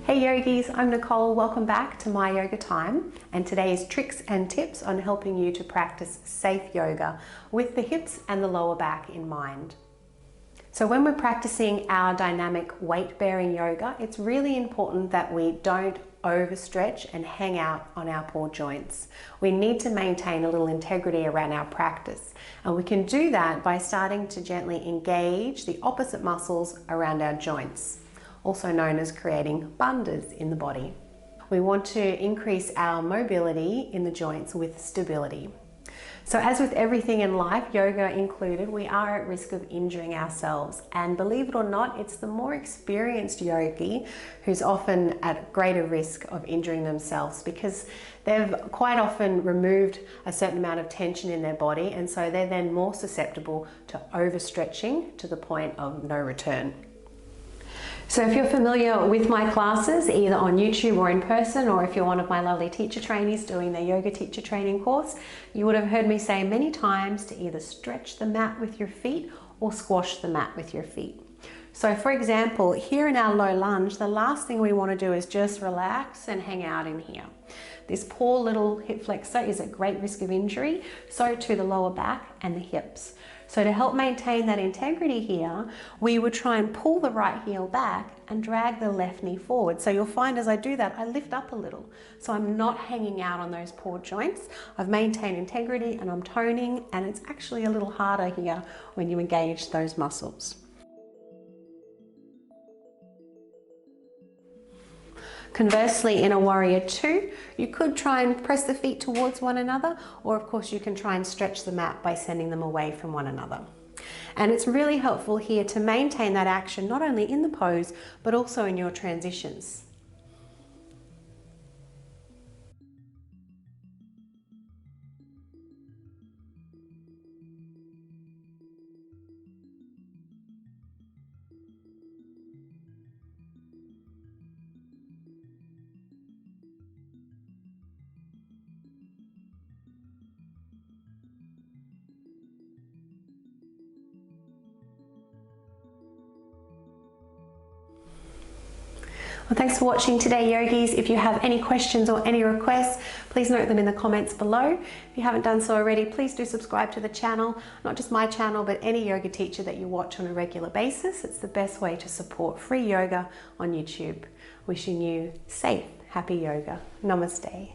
Hey yogis, I'm Nicole. Welcome back to My Yoga Time, and today's tricks and tips on helping you to practice safe yoga with the hips and the lower back in mind. So when we're practicing our dynamic weight-bearing yoga, it's really important that we don't overstretch and hang out on our poor joints. We need to maintain a little integrity around our practice, and we can do that by starting to gently engage the opposite muscles around our joints, also known as creating bandhas in the body. We want to increase our mobility in the joints with stability. So as with everything in life, yoga included, we are at risk of injuring ourselves. And believe it or not, it's the more experienced yogi who's often at greater risk of injuring themselves, because they've quite often removed a certain amount of tension in their body, and so they're then more susceptible to overstretching to the point of no return. So if you're familiar with my classes, either on YouTube or in person, or if you're one of my lovely teacher trainees doing the yoga teacher training course, you would have heard me say many times to either stretch the mat with your feet or squash the mat with your feet. So for example, here in our low lunge, the last thing we want to do is just relax and hang out in here. This poor little hip flexor is at great risk of injury, so to the lower back and the hips. So to help maintain that integrity here, we would try and pull the right heel back and drag the left knee forward. So you'll find as I do that, I lift up a little. So I'm not hanging out on those poor joints. I've maintained integrity and I'm toning, and it's actually a little harder here when you engage those muscles. Conversely, in a warrior two, you could try and press the feet towards one another, or of course you can try and stretch the mat by sending them away from one another. And it's really helpful here to maintain that action not only in the pose, but also in your transitions. Well, thanks for watching today, yogis. If you have any questions or any requests, please note them in the comments below. If you haven't done so already, please do subscribe to the channel, not just my channel, but any yoga teacher that you watch on a regular basis. It's the best way to support free yoga on YouTube. Wishing you safe, happy yoga. Namaste.